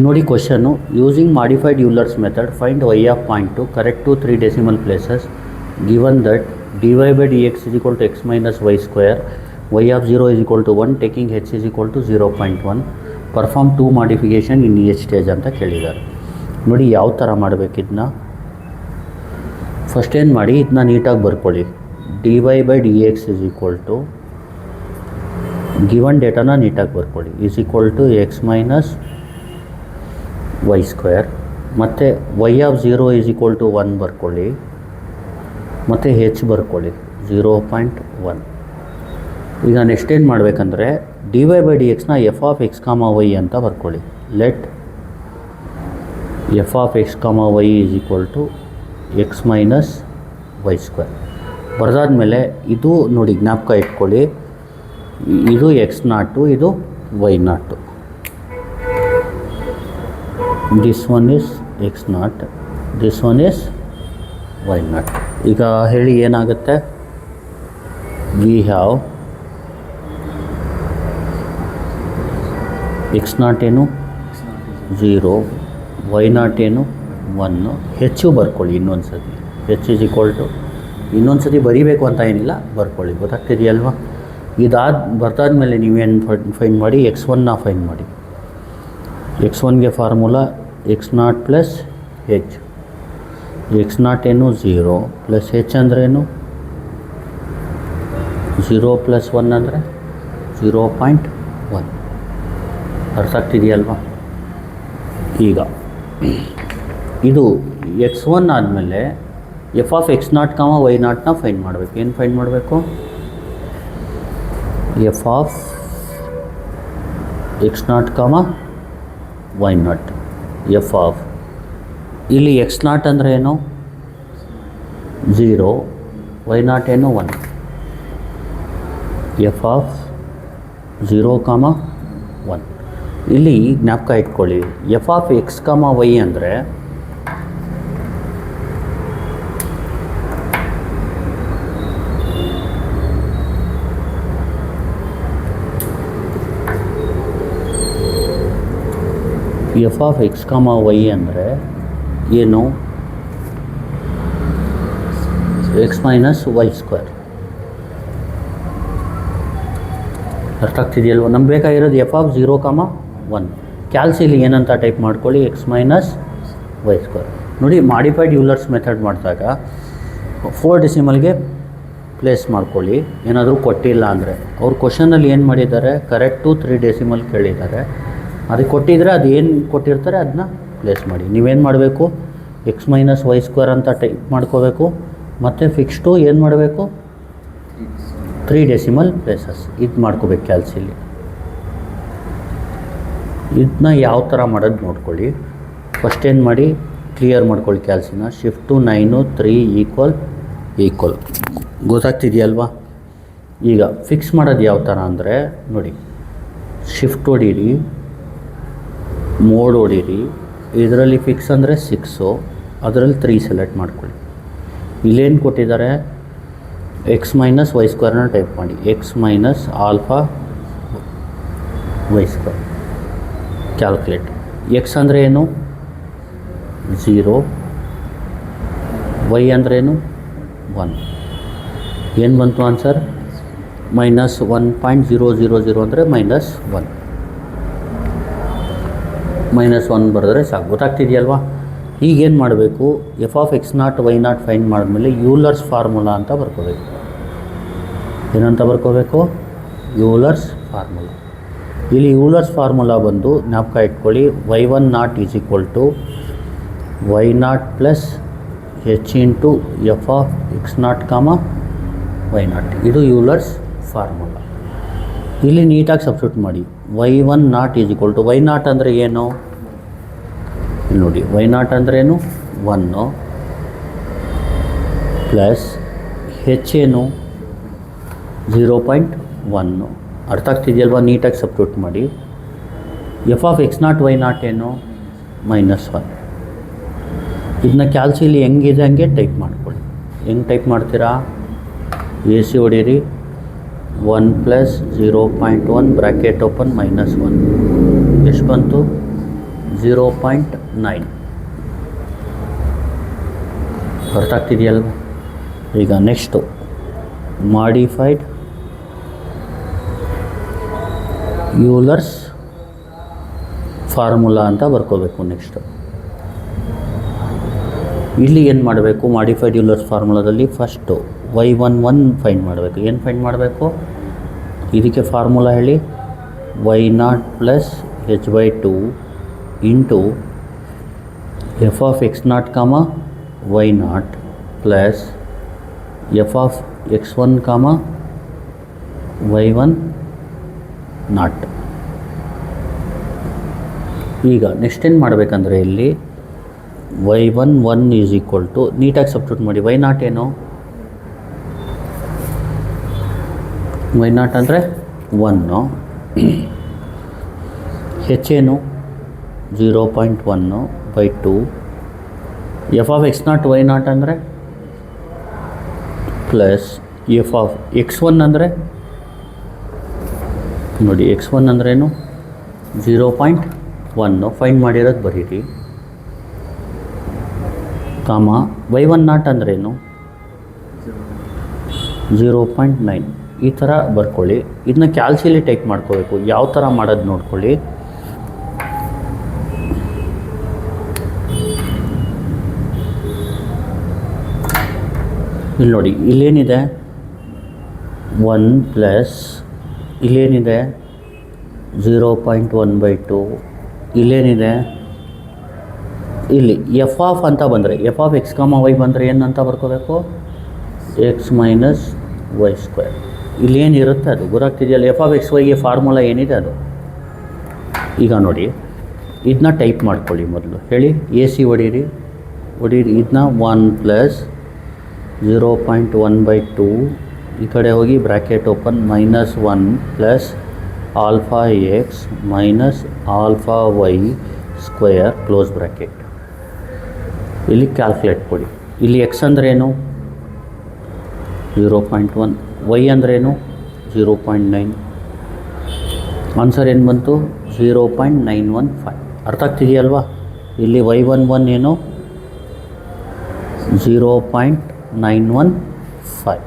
ನೋಡಿ question, using modified Euler's method find y of point two correct to 3 decimal places given that dy by dx is equal to x minus y square, y of 0 is equal to 1 taking h is equal to 0.1, perform 2 modification in each stage ಅಂತ ಕೇಳಿದ್ದಾರೆ. ನೋಡಿ ಯಾವ ಥರ ಮಾಡಬೇಕಿದನ್ನ. First ಏನು ಮಾಡಿ ಇದನ್ನ ನೀಟಾಗಿ ಬರ್ಕೊಳ್ಳಿ. dy by dx is equal to given ಡೇಟಾನ ನೀಟಾಗಿ ಬರ್ಕೊಳ್ಳಿ, is equal to x minus y square, ಮತ್ತು y of 0 is equal to 1 ಬರ್ಕೊಳ್ಳಿ, ಮತ್ತು ಹೆಚ್ ಬರ್ಕೊಳ್ಳಿ 0.1. ಈಗ ನೆಕ್ಸ್ಟ್ ಏನು ಮಾಡಬೇಕಂದ್ರೆ dy by dxನ f of x comma y ಅಂತ ಬರ್ಕೊಳ್ಳಿ. Let f of x comma y is equal to x minus y square. ಬರೆದಾದ್ಮೇಲೆ ಇದು ನೋಡಿ ಜ್ಞಾಪಕ ಇಟ್ಕೊಳ್ಳಿ, ಇದು ಎಕ್ಸ್ ನಾಟು, ಇದು y naught. This one is x naught, this one is y naught. ಈಗ ಹೇಳಿ ಏನಾಗುತ್ತೆ? ವಿ ಹ್ಯಾವ್ ಎಕ್ಸ್ ನಾಟ್ ಏನು 0, ವೈ ನಾಟ್ ಏನು 1, ಹೆಚ್ಚು ಬರ್ಕೊಳ್ಳಿ ಇನ್ನೊಂದು ಸತಿ. ಹೆಚ್ ಇಸ್ ಈಕ್ವಲ್ ಟು ಇನ್ನೊಂದು ಸತಿ ಬರೀಬೇಕು ಅಂತ ಏನಿಲ್ಲ, ಬರ್ಕೊಳ್ಳಿ. ಗೊತ್ತಾಗ್ತಿದೆಯಲ್ವಾ? ಬರ್ತಾದ್ಮೇಲೆ ನೀವೇನು ಫೈನ್ ಮಾಡಿ, x1ನ ಫೈನ್ ಮಾಡಿ. x1ಗೆ formula x naught plus h. X naught ಏನು 0 ಪ್ಲಸ್ ಹೆಚ್ ಅಂದ್ರೇನು 0 ಪ್ಲಸ್ 1 ಅಂದರೆ 0.1. ಅರ್ಥ ಆಗ್ತಿದೆಯಲ್ವಾ? ಈಗ ಇದು x1 ಆದಮೇಲೆ F of x naught comma Y ನಾಟ್ನ fine ಮಾಡಬೇಕು. ಏನು ಫೈನ್ ಮಾಡಬೇಕು? F of x naught comma y not. F of ಇಲ್ಲಿ ಎಕ್ಸ್ ನಾಟ್ ಅಂದರೆ ಏನು 0, ವೈ ನಾಟ್ ಏನು 1. ಎಫ್ ಆಫ್ 0 ಕಾಮ 1. ಇಲ್ಲಿ ಜ್ಞಾಪಕ ಇಟ್ಕೊಳ್ಳಿ, f of x comma y ಅಂದರೆ f of x comma y ಅಂದರೆ ಏನು? X minus y square. ಅರ್ಥ ಆಗ್ತಿದೆಯಲ್ವ? ನಮ್ಗೆ ಬೇಕಾಗಿರೋದು ಎಫ್ ಆಫ್ 0, 1. ಕ್ಯಾಲ್ಸಿಲಿ ಏನಂತ ಟೈಪ್ ಮಾಡ್ಕೊಳ್ಳಿ, ಎಕ್ಸ್ ಮೈನಸ್ ವೈ ಸ್ಕ್ವೇರ್. ನೋಡಿ ಮಾಡಿಫೈಡ್ ಯೂಲರ್ಸ್ ಮೆಥಡ್ ಮಾಡಿದಾಗ 4 ಡೆಸಿಮಲ್ಗೆ ಪ್ಲೇಸ್ ಮಾಡ್ಕೊಳ್ಳಿ, ಏನಾದರೂ ಕೊಟ್ಟಿಲ್ಲ ಅಂದರೆ. ಅವ್ರು ಕ್ವಶನಲ್ಲಿ ಏನು ಮಾಡಿದ್ದಾರೆ, ಕರೆಕ್ಟು 3 ಡೆಸಿಮಲ್ ಕೇಳಿದ್ದಾರೆ. ಅದಕ್ಕೆ ಕೊಟ್ಟಿದ್ರೆ ಅದು ಏನು ಕೊಟ್ಟಿರ್ತಾರೆ ಅದನ್ನ ಪ್ಲೇಸ್ ಮಾಡಿ. ನೀವೇನು ಮಾಡಬೇಕು, ಎಕ್ಸ್ ಮೈನಸ್ ವೈ ಸ್ಕ್ವೇರ್ ಅಂತ ಟೈಪ್ ಮಾಡ್ಕೋಬೇಕು, ಮತ್ತು ಫಿಕ್ಸ್ಟು ಏನು ಮಾಡಬೇಕು 3 ಡೆಸಿಮಲ್ ಪ್ಲೇಸಸ್ ಇದು ಮಾಡ್ಕೋಬೇಕು ಕ್ಯಾಲ್ಸಿಲಿ. ಇದನ್ನ ಯಾವ ಥರ ಮಾಡೋದು ನೋಡ್ಕೊಳ್ಳಿ. ಫಸ್ಟ್ ಏನು ಮಾಡಿ, ಕ್ಲಿಯರ್ ಮಾಡ್ಕೊಳ್ಳಿ ಕ್ಯಾಲ್ಸಿನ. Shift 9 3 equal. ಗೊತ್ತಾಗ್ತಿದೆಯಲ್ವಾ? ಈಗ ಫಿಕ್ಸ್ ಮಾಡೋದು ಯಾವ ಥರ ಅಂದರೆ ನೋಡಿ, ಶಿಫ್ಟ್ ಹೊಡೀರಿ, ಮೋಡ್ ಹೊಡೀರಿ. ಇದರಲ್ಲಿ ಫಿಕ್ಸ್ ಅಂದರೆ 6, ಅದರಲ್ಲಿ 3 ಸೆಲೆಕ್ಟ್ ಮಾಡ್ಕೊಳ್ಳಿ. ಇಲ್ಲೇನು ಕೊಟ್ಟಿದ್ದಾರೆ, ಎಕ್ಸ್ ಮೈನಸ್ ವೈ ಸ್ಕ್ವೇರ್ನ ಟೈಪ್ ಮಾಡಿ. X minus alpha y square calculate. X ಅಂದರೆ ಏನು 0, ವೈ ಅಂದ್ರೇನು 1. ಏನು ಬಂತು ಆನ್ಸರ್? ಮೈನಸ್ 1.000 ಅಂದರೆ -1. -1 ಬರೆದ್ರೆ ಸಾಕು. ಗೊತ್ತಾಗ್ತಿದೆಯಲ್ವಾ? ಈಗೇನು ಮಾಡಬೇಕು, F of x not why not fine ಮಾಡಿದ್ಮೇಲೆ ಯೂಲರ್ಸ್ ಫಾರ್ಮುಲಾ ಅಂತ ಬರ್ಕೋಬೇಕು. ಏನಂತ ಬರ್ಕೋಬೇಕು? ಯೂಲರ್ಸ್ ಫಾರ್ಮುಲಾ. ಇಲ್ಲಿ ಯೂಲರ್ಸ್ ಫಾರ್ಮುಲಾ ಬಂದು ಜ್ಞಾಪಕ ಇಟ್ಕೊಳ್ಳಿ, y1 naught is equal to y naught plus h into f of x naught comma y naught. ಇದು ಯೂಲರ್ಸ್ ಫಾರ್ಮುಲಾ. ಇಲ್ಲಿ ನೀಟಾಗಿ ಸಬ್ಸ್ಟಿಟ್ಯೂಟ್ ಮಾಡಿ. y1 naught is equal to y naught ಅಂದರೆ ಏನು? ಇಲ್ಲಿ ನೋಡಿ, ವೈ ನಾಟ್ ಅಂದ್ರೇನು 1 ಪ್ಲಸ್ ಹೆಚ್ ಏನು 0.1. ಅರ್ಥ ಆಗ್ತಿದೆಯಲ್ವಾ? ನೀಟಾಗಿ ಸಬ್ಸ್ಟಿಟ್ಯೂಟ್ ಮಾಡಿ. F of x not why not ಏನು -1. ಇದನ್ನ ಕ್ಯಾಲ್ಸಿಲಿ ಹೆಂಗಿದೆ ಹಂಗೆ ಟೈಪ್ ಮಾಡ್ಕೊಳ್ಳಿ. ಹೆಂಗೆ ಟೈಪ್ ಮಾಡ್ತೀರಾ? ಎ ಸಿ ಹೊಡೀರಿ, 1 ಪ್ಲಸ್ 0.1 ಬ್ರ್ಯಾಕೆಟ್ ಓಪನ್ -1 ಎಷ್ಟು ಬಂತು 0.9. ಅರ್ಥ ಆಗ್ತಿದೆಯಲ್ವ? ಈಗ ನೆಕ್ಸ್ಟು ಮಾಡಿಫೈಡ್ ಯೂಲರ್ಸ್ ಫಾರ್ಮುಲಾ ಅಂತ ಬರ್ಕೋಬೇಕು. ನೆಕ್ಸ್ಟು ಇಲ್ಲಿ ಏನು ಮಾಡಬೇಕು? ಮಾಡಿಫೈಡ್ ಯೂಲರ್ಸ್ ಫಾರ್ಮುಲಾದಲ್ಲಿ ಫಸ್ಟು y11 ಫೈಂಡ್ ಮಾಡಬೇಕು. ಏನು ಫೈಂಡ್ ಮಾಡಬೇಕು? ಇದಕ್ಕೆ ಫಾರ್ಮುಲಾ ಹೇಳಿ. y0 plus h/2 into f of x0 comma y0 plus f of x1 ಕಾಮ y1 ನಾಟ್. ಈಗ ನೆಕ್ಸ್ಟ್ ಏನು ಮಾಡಬೇಕಂದ್ರೆ ಇಲ್ಲಿ y11 ಈಸ್ ಈಕ್ವಲ್ ಟು, ನೀಟಾಗಿ ಸಬ್ಸ್ಟಿಟ್ಯೂಟ್ ಮಾಡಿ. y0 ಏನು? y0 ಅಂದರೆ 1, h ಏನು? 0.1/2, f ಆಫ್ x0 y0 ಅಂದರೆ ಪ್ಲಸ್ f ಆಫ್ x1 ಅಂದರೆ ನೋಡಿ, x1 ಅಂದ್ರೇನು? 0.1 ಫೈಂಡ್ ಮಾಡಿರೋದು ಬರೀರಿ, ಕಾಮ y1 ನಾಟ್ ಅಂದ್ರೇನು? 0.9. ಈ ಥರ ಬರ್ಕೊಳ್ಳಿ. ಇದನ್ನ ಕ್ಯಾಲ್ಸಿಲಿ ಟೈಪ್ ಮಾಡ್ಕೋಬೇಕು. ಯಾವ ಥರ ಮಾಡೋದು ನೋಡ್ಕೊಳ್ಳಿ. ಇಲ್ಲಿ ನೋಡಿ, ಇಲ್ಲೇನಿದೆ 1 ಪ್ಲಸ್ ಇಲ್ಲೇನಿದೆ 0.1/2, ಇಲ್ಲೇನಿದೆ ಇಲ್ಲಿ ಎಫ್ ಆಫ್ ಅಂತ ಬಂದರೆ, f of x comma y ಬಂದರೆ ಏನಂತ ಬರ್ಕೋಬೇಕು? X minus y square. ಇಲ್ಲೇನಿರುತ್ತೆ ಅದು ಗೊತ್ತಾಗ್ತಿದೆಯಲ್ಲ? ಎಫ್ ಆಫ್ ಎಕ್ಸ್ ವೈಗೆ ಫಾರ್ಮುಲಾ ಏನಿದೆ ಅದು. ಈಗ ನೋಡಿ, ಇದನ್ನ ಟೈಪ್ ಮಾಡ್ಕೊಳ್ಳಿ. ಮೊದಲು ಹೇಳಿ, ಎ ಸಿ ಹೊಡೀರಿ. ಇದನ್ನ 1 ಪ್ಲಸ್ 0.1/2, ಈ ಕಡೆ ಹೋಗಿ bracket open, -1 plus alpha x minus alpha y square close bracket. ಇಲ್ಲಿ ಕ್ಯಾಲ್ಕುಲೇಟ್ ಕೊಡಿ. ಇಲ್ಲಿ ಎಕ್ಸ್ ಅಂದ್ರೇನು? 0.1, ವೈ ಅಂದ್ರೇನು? 0.9. ಆನ್ಸರ್ ಏನು ಬಂತು? 0.915. ಅರ್ಥ ಆಗ್ತಿದೆಯಲ್ವಾ? ಇಲ್ಲಿ y11 ಏನು? 0.915.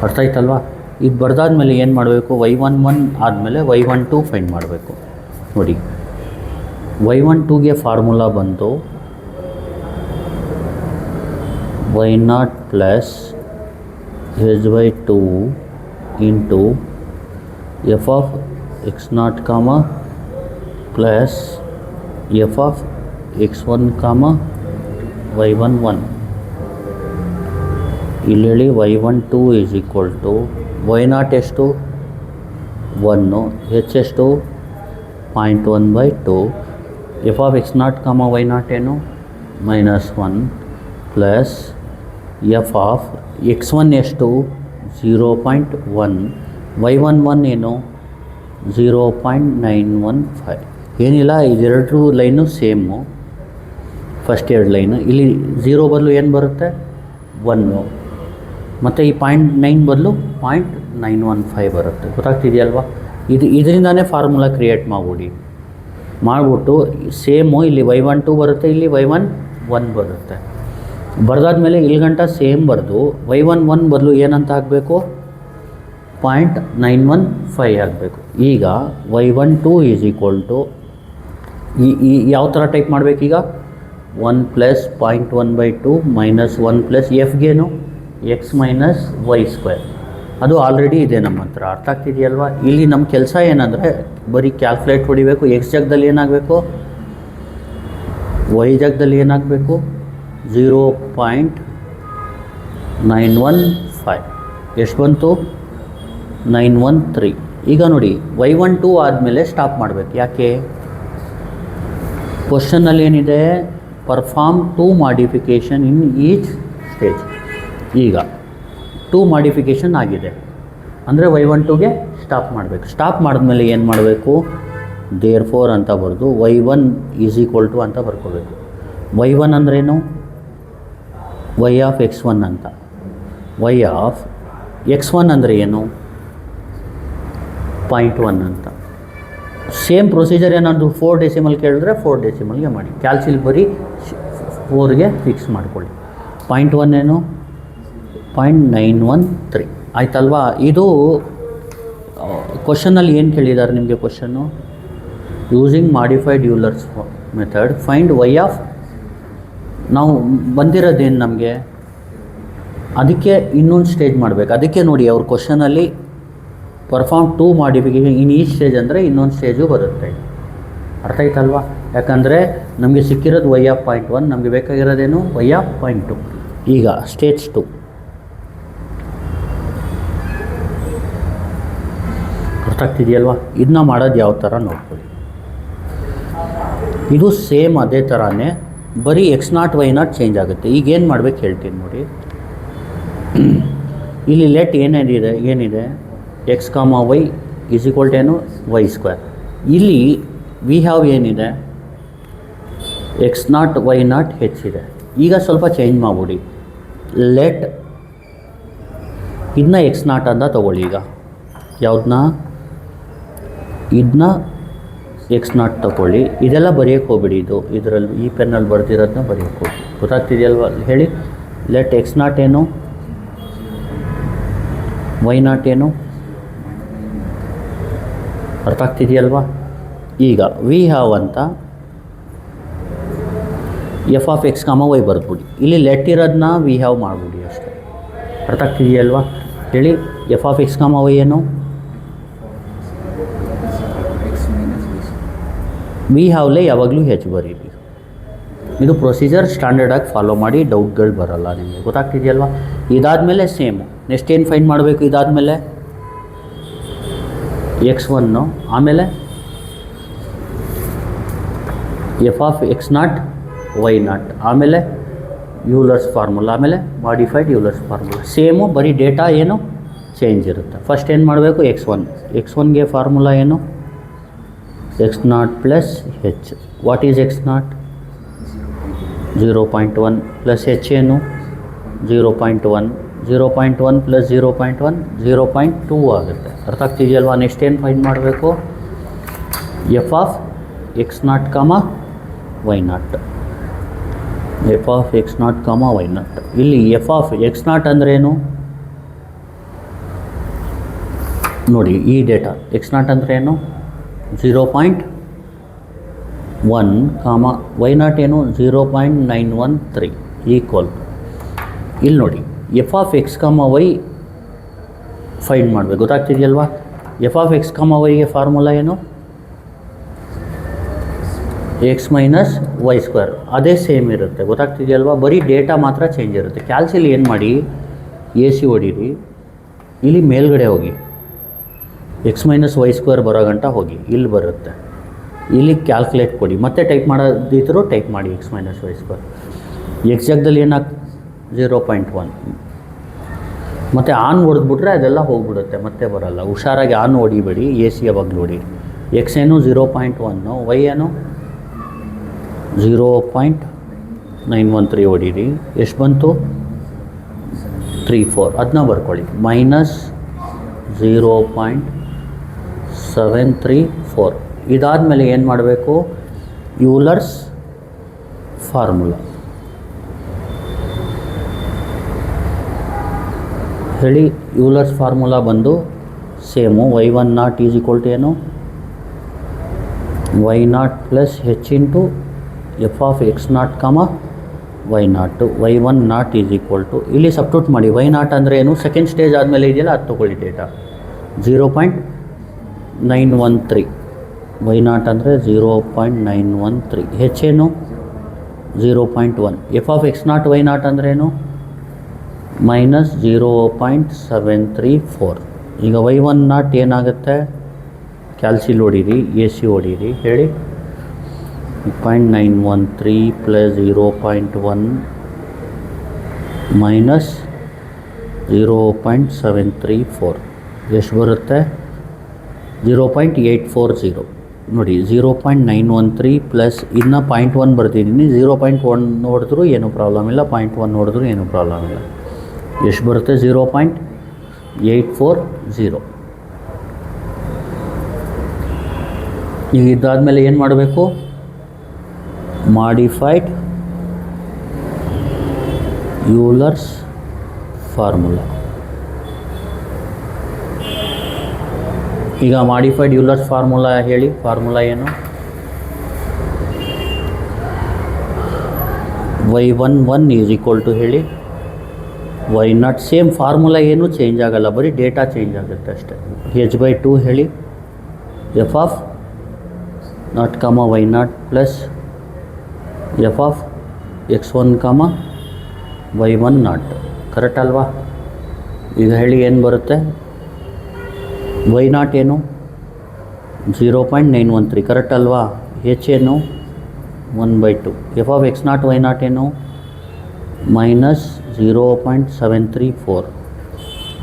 ಅರ್ಥ ಆಯ್ತಲ್ವಾ? ಇದು ಬರ್ದಾದ್ಮೇಲೆ ಏನು ಮಾಡಬೇಕು? y11 ಆದಮೇಲೆ y12 ಫೈಂಡ್ ಮಾಡಬೇಕು. ನೋಡಿ, y12ಗೆ ಫಾರ್ಮುಲಾ ಬಂತು y0 plus h/2 into f of x0 ಕಾಮ ಪ್ಲಸ್ ಎಫ್ ಆಫ್ x1 ಕಾಮ y11. ಇಲ್ಲಿ ಹೇಳಿ, y12 is equal to y0 ಎಷ್ಟು? 1, h ಎಷ್ಟು? 0.1/2, F of x0 comma y0 ಏನು? -1 ಪ್ಲಸ್ ಎಫ್ ಆಫ್ x1 ಎಷ್ಟು? 0.1, y11 ಏನು? 0.915. ಏನಿಲ್ಲ, ಇದೆರಡು ಲೈನು ಸೇಮು. ಫಸ್ಟ್ ಎರಡು ಲೈನು. ಇಲ್ಲಿ 0 ಬದಲು ಏನು ಬರುತ್ತೆ? 1, ಮತ್ತು ಈ 0.9 ಬದಲು 0.915 ಬರುತ್ತೆ. ಗೊತ್ತಾಗ್ತಿದೆಯಲ್ವಾ? ಇದರಿಂದಾನೇ ಫಾರ್ಮುಲಾ ಕ್ರಿಯೇಟ್ ಮಾಡಿಬಿಟ್ಟು ಸೇಮು ಇಲ್ಲಿ y12 ಬರುತ್ತೆ, ಇಲ್ಲಿ y11 ಬರುತ್ತೆ. ಬರ್ದಾದ್ಮೇಲೆ ಇಲ್ಲಿ ಗಂಟ ಸೇಮ್ ಬರೆದು y11 ಬದಲು ಏನಂತ ಹಾಕಬೇಕು? 0.915 ಆಗಬೇಕು. ಈಗ y12 ಈಸ್ ಈಕ್ವಲ್ ಟು ಈ ಯಾವ ಥರ ಟೈಪ್ ಮಾಡಬೇಕೀಗ? 1 ಪ್ಲಸ್ 0.1/2 -1 ಪ್ಲಸ್ ಎಫ್ಗೇನು? X minus y square. ಅದು ಆಲ್ರೆಡಿ ಇದೆ ನಮ್ಮ ಹತ್ರ. ಅರ್ಥ ಆಗ್ತಿದೆಯಲ್ವಾ? ಇಲ್ಲಿ ನಮ್ಮ ಕೆಲಸ ಏನಂದರೆ ಬರೀ ಕ್ಯಾಲ್ಕುಲೇಟ್ ಹೊಡಿಬೇಕು. ಎಕ್ಸ್ ಜಾಗದಲ್ಲಿ ಏನಾಗಬೇಕು? ವೈ ಜಾಗದಲ್ಲಿ ಏನಾಗಬೇಕು? 0.915. ಎಷ್ಟು ಬಂತು? 913. ಈಗ ನೋಡಿ, y12 ಆದಮೇಲೆ ಸ್ಟಾಪ್ ಮಾಡಬೇಕು. ಯಾಕೆ? ಕ್ವಶನಲ್ಲಿ ಏನಿದೆ? Perform 2 modification in each stage. ಈಗ 2 ಮಾಡಿಫಿಕೇಷನ್ ಆಗಿದೆ ಅಂದರೆ y12ಗೆ ಸ್ಟಾಪ್ ಮಾಡಬೇಕು. ಸ್ಟಾಪ್ ಮಾಡಿದ್ಮೇಲೆ ಏನು ಮಾಡಬೇಕು? ದೇರ್ಫೋರ್ ಅಂತ ಬರೆದು y1 ಈಸ್ ಈಕ್ವಲ್ ಟು ಅಂತ ಬರ್ಕೋಬೇಕು. y1 ಅಂದ್ರೇನು? y ಆಫ್ x1 ಅಂತ. y ಆಫ್ x1 ಅಂದರೆ ಏನು? 0.1 ಅಂತ. ಸೇಮ್ ಪ್ರೊಸೀಜರ್ ಏನಾದರೂ 4 ಡೆಸಿಮಲ್ ಕೇಳಿದ್ರೆ 4 ಡೆಸಿಮಲ್ಗೆ ಮಾಡಿ. ಕ್ಯಾಲ್ಸಿಲ್ ಬರೀ 4ಗೆ ಫಿಕ್ಸ್ ಮಾಡ್ಕೊಳ್ಳಿ. 0.1 ಏನು 0.913 ಆಯ್ತಲ್ವಾ. ಇದು ಕ್ವಶನಲ್ಲಿ ಏನು ಕೇಳಿದ್ದಾರೆ ನಿಮಗೆ question, using modified Euler's method find y of, ನಾವು ಬಂದಿರೋದೇನು ನಮಗೆ, ಅದಕ್ಕೆ ಇನ್ನೊಂದು ಸ್ಟೇಜ್ ಮಾಡಬೇಕು. ಅದಕ್ಕೆ ನೋಡಿ ಅವ್ರ ಕ್ವಶನಲ್ಲಿ ಪರ್ಫಾರ್ಮ್ 2 ಮಾಡಿಫಿಕೇಷನ್ ಇನ್ ಈ ಸ್ಟೇಜ್ ಅಂದರೆ ಇನ್ನೊಂದು ಸ್ಟೇಜು ಬರುತ್ತೆ. ಅರ್ಥ ಆಯ್ತಲ್ವಾ. ಯಾಕಂದರೆ ನಮಗೆ ಸಿಕ್ಕಿರೋದು ವೈ ಆಫ್ 0.1, ನಮಗೆ ಬೇಕಾಗಿರೋದೇನು ವೈ ಆಫ್ 0.2. ಈಗ ಸ್ಟೇಜ್ 2 ಅರ್ಥ ಆಗ್ತಿದೆಯಲ್ವಾ. ಇದನ್ನ ಮಾಡೋದು ಯಾವ ಥರ ನೋಡ್ಕೊಳ್ಳಿ. ಇದು ಸೇಮ್ ಅದೇ ಥರನೇ, ಬರೀ x0 y0 ಚೇಂಜ್ ಆಗುತ್ತೆ. ಈಗ ಏನು ಮಾಡ್ಬೇಕು ಹೇಳ್ತೀನಿ ನೋಡಿ. ಇಲ್ಲಿ ಲೆಟ್ ಏನಿದೆ x, y is equal to ಏನು y². ಇಲ್ಲಿ ವಿ ಹ್ಯಾವ್ ಏನಿದೆ x0 y0 ಹೆಚ್ಚಿದೆ. ಈಗ ಸ್ವಲ್ಪ ಚೇಂಜ್ ಮಾಡಿಬಿಡಿ. ಲೆಟ್ ಇದನ್ನ x0 ಅಂತ ತೊಗೊಳ್ಳಿ. ಈಗ ಯಾವುದನ್ನ, ಇದನ್ನ x0 ತೊಗೊಳ್ಳಿ. ಇದೆಲ್ಲ ಬರೆಯೋಕ್ಕೆ ಹೋಗ್ಬಿಡಿ. ಇದರಲ್ಲಿ ಈ ಪೆನ್ನಲ್ಲಿ ಬರ್ದಿರೋದನ್ನ ಬರೆಯೋಕ್ಕೆ ಹೋಗಿ. ಗೊತ್ತಾಗ್ತಿದೆಯಲ್ವ ಹೇಳಿ. ಲೆಟ್ x0 ಏನು y0 ಏನು, ಅರ್ಥ ಆಗ್ತಿದೆಯಲ್ವಾ. ಈಗ ವಿ ಹ್ಯಾವ್ ಅಂತ F of x comma Y ಬರ್ದ್ಬಿಡಿ. ಇಲ್ಲಿ ಲೆಟ್ ಇರೋದನ್ನ ವಿ ಹ್ಯಾವ್ ಮಾಡಿಬಿಡಿ ಅಷ್ಟೇ. ಅರ್ಥ ಆಗ್ತಿದೆಯಲ್ವಾ ಹೇಳಿ. F of x comma Y ಏನು, ವಿ ಹ್ಯಾವ್ಲೇ ಯಾವಾಗಲೂ ಹೆಚ್ಚು ಬರೀರಿ. ಇದು ಪ್ರೊಸೀಜರ್ ಸ್ಟ್ಯಾಂಡರ್ಡಾಗಿ ಫಾಲೋ ಮಾಡಿ, ಡೌಟ್ಗಳು ಬರೋಲ್ಲ ನಿಮಗೆ. ಗೊತ್ತಾಗ್ತಿದೆಯಲ್ವಾ. ಇದಾದಮೇಲೆ ಸೇಮು ನೆಕ್ಸ್ಟ್ ಏನು ಫೈಂಡ್ ಮಾಡಬೇಕು. ಇದಾದಮೇಲೆ x1, ಆಮೇಲೆ ಎಫ್ ಆಫ್ x0 y0, ಆಮೇಲೆ ಯೂಲರ್ಸ್ ಫಾರ್ಮುಲಾ, ಆಮೇಲೆ ಮಾಡಿಫೈಡ್ ಯೂಲರ್ಸ್ ಫಾರ್ಮುಲಾ. ಸೇಮು, ಬರೀ ಡೇಟಾ ಏನು ಚೇಂಜ್ ಇರುತ್ತೆ. ಫಸ್ಟ್ ಏನು ಮಾಡಬೇಕು, x1ಗೆ ಫಾರ್ಮುಲಾ ಏನು x0 plus h. What is x0 0.1 plus h ಏನು 0.1. 0.1 ಪ್ಲಸ್ 0.1 0.2 ಆಗುತ್ತೆ. ಅರ್ಥ ಆಗ್ತಿದೆಯಲ್ವಾ. ನೆಕ್ಸ್ಟ್ ಏನು ಫೈಂಡ್ ಮಾಡಬೇಕು, F of x0 comma y0, F of x0 comma y0. ಇಲ್ಲಿ ಎಫ್ ಆಫ್ x0 ಅಂದ್ರೇನು ನೋಡಿ. ಈ ಡೇಟಾ x0 ಅಂದ್ರೇನು 0.1 ಕಾಮ y0 ಏನು 0.913 ಈಕ್ವಲ್. ಇಲ್ಲಿ ನೋಡಿ F of x comma Y find ಮಾಡಬೇಕು. ಗೊತ್ತಾಗ್ತಿದೆಯಲ್ವಾ. ಎಫ್ ಆಫ್ ಎಕ್ಸ್ ಕಾಮ ವೈಗೆ ಫಾರ್ಮುಲಾ ಏನು x ಮೈನಸ್ y². ಅದೇ ಸೇಮ್ ಇರುತ್ತೆ. ಗೊತ್ತಾಗ್ತಿದೆಯಲ್ವಾ. ಬರೀ ಡೇಟಾ ಮಾತ್ರ ಚೇಂಜ್ ಇರುತ್ತೆ. ಕ್ಯಾಲ್ಸಿಲಿ ಏನು ಮಾಡಿ, AC ಹೊಡೀರಿ. ಇಲ್ಲಿ ಮೇಲ್ಗಡೆ ಹೋಗಿ x ಮೈನಸ್ y² ಬರೋ ಗಂಟ ಹೋಗಿ, ಇಲ್ಲಿ ಬರುತ್ತೆ. ಇಲ್ಲಿ ಕ್ಯಾಲ್ಕುಲೇಟ್ ಕೊಡಿ. ಮತ್ತೆ ಟೈಪ್ ಮಾಡೋದಿದ್ರು ಟೈಪ್ ಮಾಡಿ x ಮೈನಸ್ y². ಎಕ್ಸಾಕ್ಟಲ್ಲಿ ಏನಾಗ್ತದೆ 0.1. ಮತ್ತು ಆನ್ ಹೊಡೆದ್ಬಿಟ್ರೆ ಅದೆಲ್ಲ ಹೋಗ್ಬಿಡುತ್ತೆ, ಮತ್ತೆ ಬರೋಲ್ಲ. ಹುಷಾರಾಗಿ ಆನ್ ಹೊಡಿಬೇಡಿ, AC ಯಾವಾಗಲೂ ಹೊಡಿ. ಎಕ್ಸ್ ಏನು 0.1, ವೈ ಏನು 0.913 ಹೊಡೀರಿ. ಎಷ್ಟು ಬಂತು 34. ಅದನ್ನ ಬರ್ಕೊಳ್ಳಿ. ಮೈನಸ್ 0.734. ಇದಾದಮೇಲೆ ಏನು ಮಾಡಬೇಕು, ಯೂಲರ್ಸ್ ಫಾರ್ಮುಲಾ ಹೇಳಿ. ಯೂಲರ್ಸ್ ಫಾರ್ಮುಲಾ ಬಂದು same y10 is equal to ಏನು y0 plus h into f of x0 comma y0. y10 is equal to, ಇಲ್ಲಿ ಸಬ್ಸ್ಟಿಟ್ಯೂಟ್ ಮಾಡಿ. y0 ಅಂದರೆ ಏನು, ಸೆಕೆಂಡ್ ಸ್ಟೇಜ್ ಆದಮೇಲೆ ಇದೆಯಲ್ಲ ಅದು ತೊಗೊಳ್ಳಿ ಡೇಟಾ 0.913. y0 ಅಂದರೆ 0.913. h ಏನು 0.1. ಎಫ್ ಆಫ್ x0 y0 ಅಂದ್ರೇನು ಮೈನಸ್ 0.734. ಈಗ y10 ಏನಾಗುತ್ತೆ, ಕ್ಯಾಲ್ಸಿಲ್ ಹೊಡೀರಿ, AC ಹೊಡೀರಿ ಹೇಳಿ. 0.913 ಪ್ಲಸ್ 0.1 ಮೈನಸ್ 0.734 ಎಷ್ಟು ಬರುತ್ತೆ 0.840. ನೋಡಿ 0.913 ಪ್ಲಸ್ ಇನ್ನು 0.1 ಬರ್ತಿದ್ದೀನಿ. 0.1 ನೋಡಿದ್ರೂ ಏನೂ ಪ್ರಾಬ್ಲಮ್ ಇಲ್ಲ, 0.1 ನೋಡಿದ್ರೂ ಏನೂ ಪ್ರಾಬ್ಲಮ್ ಇಲ್ಲ. ಎಷ್ಟು ಬರುತ್ತೆ 0.840. ಈಗ ಇದಾದಮೇಲೆ ಏನು ಮಾಡಬೇಕು? Modified ಯೂಲರ್ಸ್ formula. ಈಗ ಮಾಡಿಫೈಡ್ ಯೂಲರ್ಸ್ ಫಾರ್ಮುಲಾ ಹೇಳಿ. ಫಾರ್ಮುಲಾ ಏನು? y11 ಈಸ್ ಈಕ್ವಲ್ ಟು ಹೇಳಿ y0. ಸೇಮ್ ಫಾರ್ಮುಲಾ ಏನು ಚೇಂಜ್ ಆಗಲ್ಲ, ಬರೀ ಡೇಟಾ ಚೇಂಜ್ ಆಗುತ್ತೆ ಅಷ್ಟೇ. h/2 ಹೇಳಿ f ಆಫ್ ನಾಟ್ ಕಾಮ y0 plus f of x1 ಕಾಮ y1 ನಾಟ್. ಕರೆಕ್ಟ್ ಅಲ್ವಾ? ಈಗ ಹೇಳಿ ಏನು ಬರುತ್ತೆ? y0 ಏನು? 0.913. ಕರೆಕ್ಟ್ ಅಲ್ವಾ? h ಏನು? 1/2. f ಆಫ್ x0 y0 ಏನು? Minus 0.734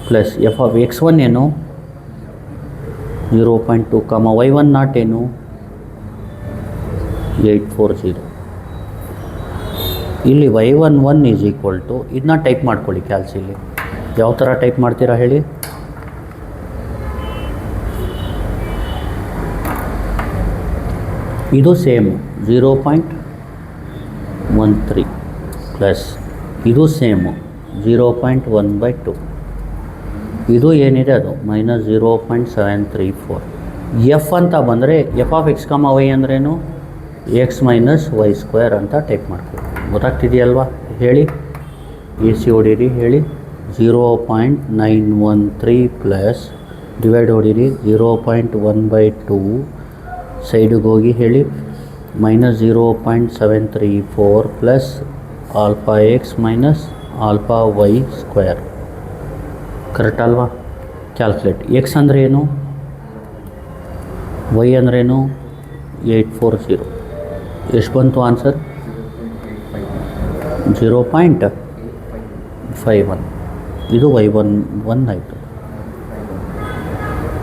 plus F of x1 ಏನು? 0.2 ಕಾಮ y1 ನಾಟ್ ಏನು? 840. ಇಲ್ಲಿ y11 ಈಸ್ ಈಕ್ವಲ್ ಟು ಇದನ್ನ ಟೈಪ್ ಮಾಡ್ಕೊಳ್ಳಿ ಕ್ಯಾಲ್ಸಿಲಿ. ಯಾವ ಥರ ಟೈಪ್ ಮಾಡ್ತೀರಾ ಹೇಳಿ? ಇದು ಸೇಮ್ 0.13 ಪ್ಲಸ್ ಇದು ಸೇಮು 0.1/2. ಇದು ಏನಿದೆ ಅದು ಮೈನಸ್ 0.734. ಎಫ್ ಅಂತ ಬಂದರೆ f of x comma Y ಅಂದ್ರೇನು? ಎಕ್ಸ್ ಮೈನಸ್ ವೈ ಸ್ಕ್ವೇರ್ ಅಂತ ಟೈಪ್ ಮಾಡ್ಕೊಳ್ಳಿ. ಗೊತ್ತಾಗ್ತಿದೆಯಲ್ವಾ? ಹೇಳಿ, ಎ ಸಿ ಹೊಡೀರಿ. ಹೇಳಿ 0.913 ಪ್ಲಸ್ ಡಿವೈಡ್ ಹೊಡೀರಿ 0.1/2 ಸೈಡಿಗೆ ಹೋಗಿ ಹೇಳಿ minus 0.734 plus alpha x minus alpha y square. Correct ಅಲ್ವಾ? ಕ್ಯಾಲ್ಕುಲೇಟ್. ಎಕ್ಸ್ ಅಂದರೆ ಏನು? ವೈ ಅಂದ್ರೇನು? 840. ಎಷ್ಟು ಬಂತು ಆನ್ಸರ್? 0.51. ಇದು y11 ಆಯಿತು.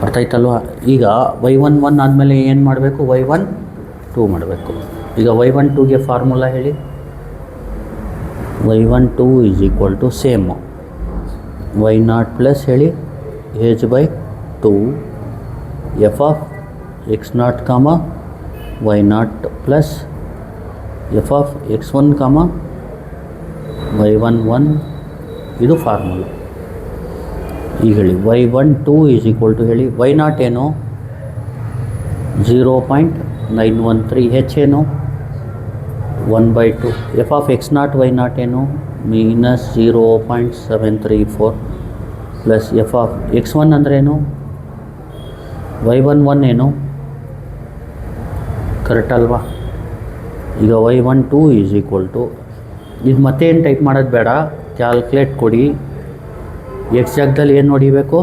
ಅರ್ಥ ಆಯ್ತಲ್ವಾ? ಈಗ y11 ಆದಮೇಲೆ ಏನು ಮಾಡಬೇಕು? y12 ಮಾಡಬೇಕು. ಈಗ y12ಗೆ ಫಾರ್ಮುಲಾ ಹೇಳಿ. y12 is equal to same y0 plus ಹೇಳಿ h/2 F of x0 comma y0 plus F of x1 ಕಾಮ y11. ಇದು ಫಾರ್ಮುಲಾ. ಈಗ ಹೇಳಿ y12 ಈಸ್ ಈಕ್ವಲ್ ಟು ಹೇಳಿ y0 ಏನು? 0.913. h ಏನು? 1/2. ಎಫ್ ಆಫ್ x0 y0 ಏನು? Minus 0.734 plus F of x1 ಅಂದ್ರೇನು? y11 ಏನು? ಕರೆಕ್ಟ್ ಅಲ್ವಾ? ಈಗ y12 ಈಸ್ ಈಕ್ವಲ್ ಟು ಇದು ಮತ್ತೇನು ಟೈಪ್ ಮಾಡೋದು ಬೇಡ, ಕ್ಯಾಲ್ಕುಲೇಟ್ ಕೊಡಿ. ಎಕ್ಸ್ ಜಾಗದಲ್ಲಿ ಏನು ಹೊಡಿಬೇಕು?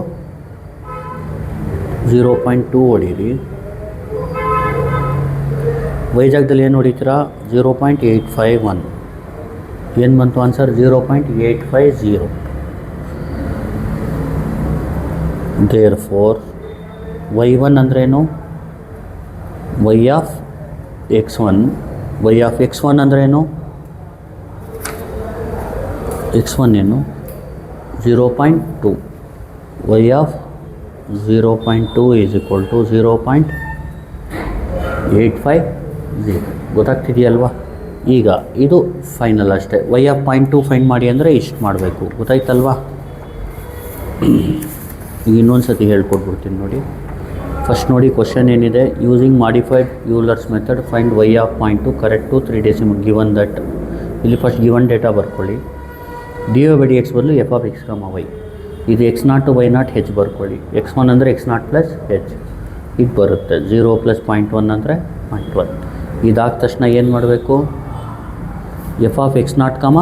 0.2 ಹೊಡೀರಿ. ವೈ ಜಾಗದಲ್ಲಿ ಏನು ಹೊಡಿತೀರಾ? 0.851. ಏನು ಬಂತು ಆನ್ಸರ್? 0.850. ದೇರ್ ಫೋರ್ y1 ಅಂದ್ರೇನು? Y of x1. Y of x1 ಅಂದ್ರೇನು? x1 ಏನು? 0.2. Y of 0.2 is equal to 0.850. ಗೊತ್ತಾಗ್ತಿದೆಯಲ್ವಾ? ಈಗ ಇದು ಫೈನಲ್ ಅಷ್ಟೇ. ವೈ ಆಫ್ 0.2 ಫೈಂಡ್ ಮಾಡಿ ಅಂದರೆ ಇಷ್ಟು ಮಾಡಬೇಕು. ಗೊತ್ತಾಯ್ತಲ್ವಾ? ಈಗ ಇನ್ನೊಂದು ಸತಿ ಹೇಳ್ಕೊಟ್ಬಿಡ್ತೀನಿ ನೋಡಿ. ಫಸ್ಟ್ ನೋಡಿ ಕ್ವಶನ್ ಏನಿದೆ. Using modified Euler's method find y of 0.2 correct to 3 decimal given that. ಇಲ್ಲಿ ಫಸ್ಟ್ ಗಿವನ್ ಡೇಟಾ ಬರ್ಕೊಳ್ಳಿ. dy/dx ಬದಲು f of x comma y. ಇದು x0 ಟು y0 ಹೆಚ್ ಬರ್ಕೊಳ್ಳಿ. x1 ಅಂದರೆ x0 ಪ್ಲಸ್ ಹೆಚ್. ಇದು ಬರುತ್ತೆ 0 ಪ್ಲಸ್ 0.1 ಅಂದರೆ 0.1. ಇದಾದ ತಕ್ಷಣ ಏನು ಮಾಡಬೇಕು? F of x0 comma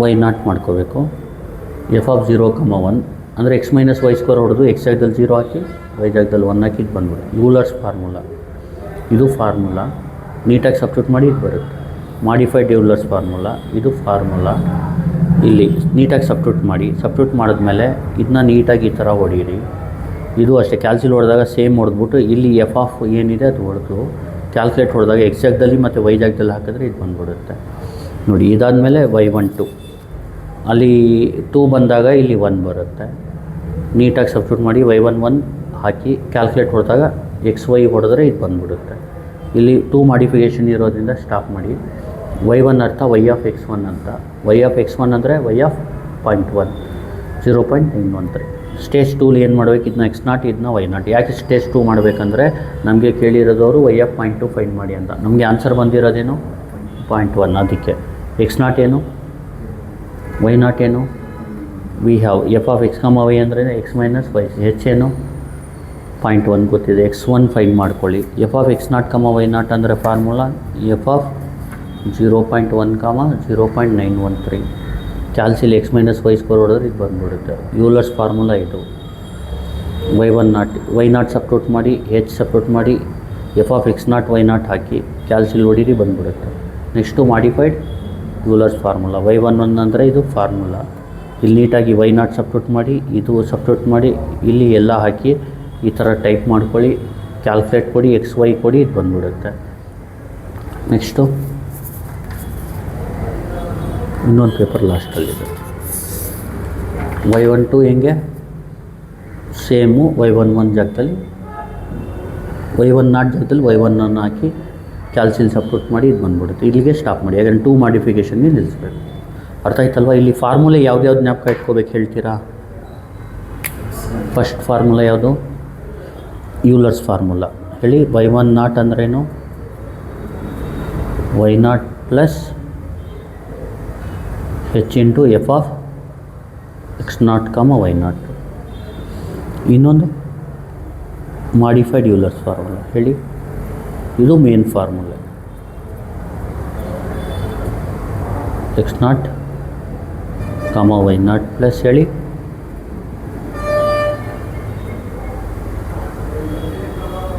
y0 ಮಾಡ್ಕೋಬೇಕು. ಎಫ್ ಆಫ್ 0,1 ಅಂದರೆ ಎಕ್ಸ್ ಮೈನಸ್ ವೈ ಸ್ಕ್ವೇರ್ ಹೊಡೆದು ಎಕ್ಸ್ ಜಾಗದಲ್ಲಿ 0 ಹಾಕಿ ವೈ ಜಾಗದಲ್ಲಿ 1 ಹಾಕಿ ಇದು ಬಂದ್ಬಿಡು. ಯೂಲರ್ಸ್ ಫಾರ್ಮುಲಾ. ಇದು ಫಾರ್ಮುಲಾ ನೀಟಾಗಿ ಸಬ್ಸ್ಟಿಟ್ಯೂಟ್ ಮಾಡಿ ಇದು ಬರುತ್ತೆ. Modified ಯೂಲರ್ಸ್ formula. ಇದು ಫಾರ್ಮುಲಾ. ಇಲ್ಲಿ ನೀಟಾಗಿ ಸಬ್ಸ್ಟಿಟ್ಯೂಟ್ ಮಾಡಿದ್ಮೇಲೆ ಇದನ್ನ ನೀಟಾಗಿ ಈ ಥರ ಹೊಡೀರಿ. ಇದು ಅಷ್ಟೇ. ಕ್ಯಾಲ್ಸಿಲ್ ಹೊಡೆದಾಗ ಸೇಮ್ ಹೊಡೆದ್ಬಿಟ್ಟು ಇಲ್ಲಿ ಎಫ್ ಆಫ್ ಏನಿದೆ ಅದು ಹೊಡೆದು ಕ್ಯಾಲ್ಕುಲೇಟ್ ಹೊಡೆದಾಗ ಎಕ್ಸ್ ಜಾಗದಲ್ಲಿ ಮತ್ತು ವೈ ಜಾಗದಲ್ಲಿ ಹಾಕಿದ್ರೆ ಇದು ಬಂದ್ಬಿಡುತ್ತೆ ನೋಡಿ. ಇದಾದಮೇಲೆ y12 ಅಲ್ಲಿ 2 ಬಂದಾಗ ಇಲ್ಲಿ 1 ಬರುತ್ತೆ. ನೀಟಾಗಿ ಸಬ್ಸ್ಟಿಟ್ಯೂಟ್ ಮಾಡಿ y11 ಹಾಕಿ ಕ್ಯಾಲ್ಕುಲೇಟ್ ಹೊಡೆದಾಗ ಎಕ್ಸ್ ವೈ ಹೊಡೆದ್ರೆ ಇದು ಬಂದ್ಬಿಡುತ್ತೆ. ಇಲ್ಲಿ 2 ಮಾಡಿಫಿಕೇಷನ್ ಇರೋದ್ರಿಂದ ಸ್ಟಾಪ್ ಮಾಡಿ. y1 ಅರ್ಥ y(x1) ಅಂತ. y(x1) ಅಂದರೆ y(0.1) 0.913. ಸ್ಟೇಜ್ 2 ಏನು ಮಾಡಬೇಕು, ಇದನ್ನ x0 ಇದನ್ನ y0. ಯಾಕೆ ಸ್ಟೇಜ್ 2 ಮಾಡಬೇಕಂದ್ರೆ ನಮಗೆ ಕೇಳಿರೋದವರು y(0.2) ಫೈಂಡ್ ಮಾಡಿ ಅಂತ. ನಮಗೆ ಆನ್ಸರ್ ಬಂದಿರೋದೇನು 0.1. ಅದಕ್ಕೆ x0 ಏನು, y0 ಏನು, ವಿ ಹ್ಯಾವ್ f(x, y) ಅಂದರೆ x ಮೈನಸ್ y. h ಏನು 0.1 ಗೊತ್ತಿದೆ, x1 ಫೈಂಡ್ ಮಾಡ್ಕೊಳ್ಳಿ. f(x0, y0) ಅಂದರೆ formula f(0.1, 0.913). ಕ್ಯಾಲ್ಸಿಲಿ x minus y square ಹೊಡೆದ್ರೆ ಇದು ಬಂದ್ಬಿಡುತ್ತೆ. ಯೂಲರ್ಸ್ ಫಾರ್ಮುಲಾ ಇದು. y0 ಸಬ್ಸ್ಟಿಟ್ಯೂಟ್ ಮಾಡಿ, h ಸಬ್ಸ್ಟಿಟ್ಯೂಟ್ ಮಾಡಿ, f(x0, y0) ಹಾಕಿ ಕ್ಯಾಲ್ಸಿಲ್ ಹೊಡೀರಿ ಬಂದ್ಬಿಡುತ್ತೆ. Next modified ಯೂಲರ್ಸ್ formula. y11 ಅಂದರೆ ಇದು ಫಾರ್ಮುಲಾ. ಇಲ್ಲಿ ನೀಟಾಗಿ y0 ಸಬ್ಸ್ಟಿಟ್ಯೂಟ್ ಮಾಡಿ, ಇದು ಸಬ್ಸ್ಟಿಟ್ಯೂಟ್ ಮಾಡಿ, ಇಲ್ಲಿ ಎಲ್ಲ ಹಾಕಿ ಈ ಥರ ಟೈಪ್ ಮಾಡ್ಕೊಳ್ಳಿ, ಕ್ಯಾಲ್ಕುಲೇಟ್ ಕೊಡಿ, ಎಕ್ಸ್ ವೈ ಕೊಡಿ, ಇದು ಬಂದ್ಬಿಡುತ್ತೆ. ನೆಕ್ಸ್ಟು ಇನ್ನೊಂದು ಪೇಪರ್ ಲಾಸ್ಟಲ್ಲಿದೆ. y12 ಹೆಂಗೆ ಸೇಮು y11 ಜಾಗದಲ್ಲಿ y10 ಜಾಗದಲ್ಲಿ y1 ಹಾಕಿ ಕ್ಯಾಲ್ಸಿಲ್ ಸಬ್ಸ್ಟಿಟ್ಯೂಟ್ ಮಾಡಿ ಇದು ಬಂದ್ಬಿಡುತ್ತೆ. ಇಲ್ಲಿಗೆ ಸ್ಟಾಪ್ ಮಾಡಿ. ಯಾಕಂದ್ರೆ 2 ಮಾಡಿಫಿಕೇಷನ್ಗೆ ನಿಲ್ಲಿಸ್ಬೇಕು. ಅರ್ಥ ಆಯ್ತಲ್ವ? ಇಲ್ಲಿ ಫಾರ್ಮುಲಾ ಯಾವ್ದು ಜ್ಞಾಪಕ ಇಟ್ಕೋಬೇಕು ಹೇಳ್ತೀರಾ? ಫಸ್ಟ್ ಫಾರ್ಮುಲಾ ಯಾವುದು? ಯೂಲರ್ಸ್ ಫಾರ್ಮುಲಾ ಹೇಳಿ. y10 ಅಂದ್ರೇನು? y0 plus h into f(x0, y0). ಇನ್ನೊಂದು ಮಾಡಿಫೈಡ್ ಯೂಲರ್ಸ್ ಫಾರ್ಮುಲಾ ಹೇಳಿ. ಇದು main formula. x0, y0 plus ಹೇಳಿ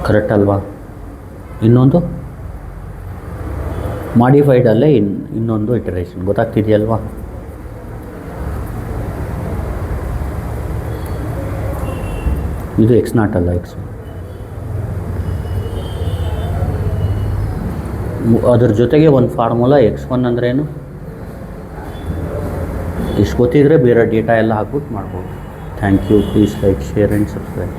ಕರೆಕ್ಟ್ ಅಲ್ವಾ? ಇನ್ನೊಂದು ಮಾಡಿಫೈಡಲ್ಲೇ ಇನ್ನೊಂದು ಇಟರೇಷನ್. ಗೊತ್ತಾಗ್ತಿದೆಯಲ್ವಾ? ಇದು x0 ಅಲ್ಲ, x1. ಅದ್ರ ಜೊತೆಗೆ ಒಂದು ಫಾರ್ಮುಲಾ x1 ಅಂದ್ರೇನು ಇಷ್ಟು ಗೊತ್ತಿದ್ರೆ ಬೇರೆ ಡೇಟಾ ಎಲ್ಲ ಹಾಕ್ಬಿಟ್ಟು ಮಾಡ್ಬೋದು. Thank you. Please like, share and subscribe.